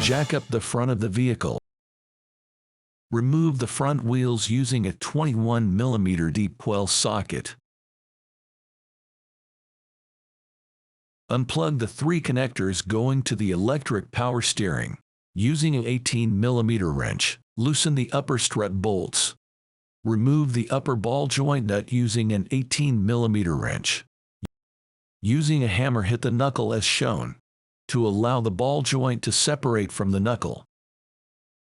Jack up the front of the vehicle. Remove the front wheels using a 21 mm deep well socket. Unplug the 3 connectors going to the electric power steering. Using an 18 mm wrench, loosen the upper strut bolts. Remove the upper ball joint nut using an 18 mm wrench. Using a hammer, hit the knuckle as shown to allow the ball joint to separate from the knuckle.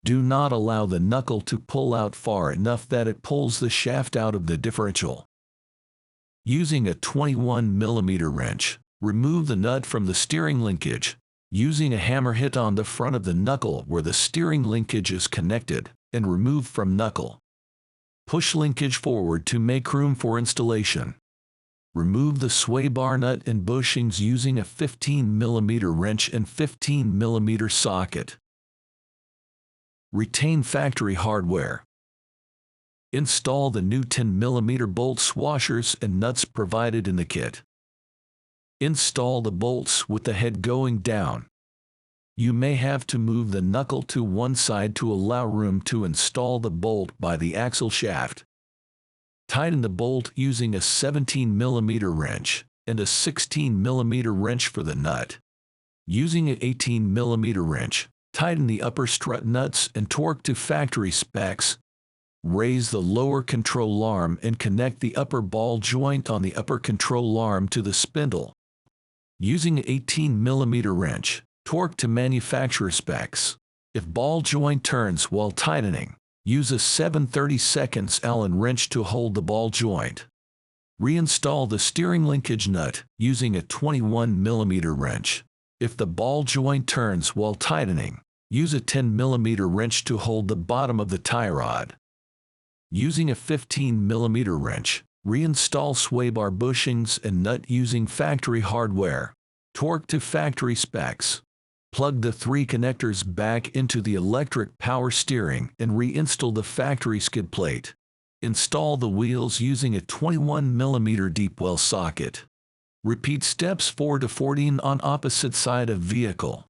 Do not allow the knuckle to pull out far enough that it pulls the shaft out of the differential. Using a 21 mm wrench, remove the nut from the steering linkage. Using a hammer, hit on the front of the knuckle where the steering linkage is connected and remove from knuckle. Push linkage forward to make room for installation. Remove the sway bar nut and bushings using a 15 mm wrench and 15 mm socket. Retain factory hardware. Install the new 10 mm bolts, washers, and nuts provided in the kit. Install the bolts with the head going down. You may have to move the knuckle to one side to allow room to install the bolt by the axle shaft. Tighten the bolt using a 17 mm wrench and a 16 mm wrench for the nut. Using an 18 mm wrench, tighten the upper strut nuts and torque to factory specs. Raise the lower control arm and connect the upper ball joint on the upper control arm to the spindle. Using an 18 mm wrench, torque to manufacturer specs. If ball joint turns while tightening, use a 7/32 Allen wrench to hold the ball joint. Reinstall the steering linkage nut using a 21 mm wrench. If the ball joint turns while tightening, use a 10 mm wrench to hold the bottom of the tie rod. Using a 15 mm wrench, reinstall sway bar bushings and nut using factory hardware. Torque to factory specs. Plug the 3 connectors back into the electric power steering and reinstall the factory skid plate. Install the wheels using a 21 mm deep well socket. Repeat steps 4 to 14 on opposite side of vehicle.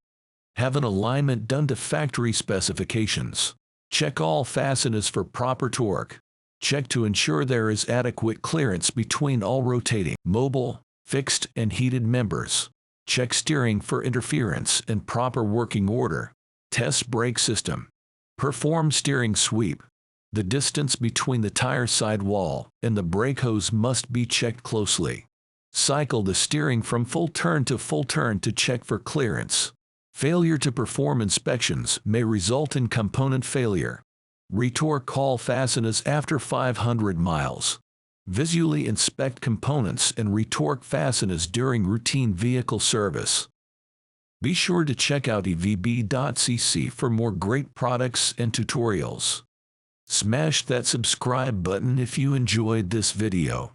Have an alignment done to factory specifications. Check all fasteners for proper torque. Check to ensure there is adequate clearance between all rotating, mobile, fixed, and heated members. Check steering for interference and proper working order. Test brake system. Perform steering sweep. The distance between the tire sidewall and the brake hose must be checked closely. Cycle the steering from full turn to check for clearance. Failure to perform inspections may result in component failure. Retorque all fasteners after 500 miles. Visually inspect components and retorque fasteners during routine vehicle service. Be sure to check out evb.cc for more great products and tutorials. Smash that subscribe button if you enjoyed this video.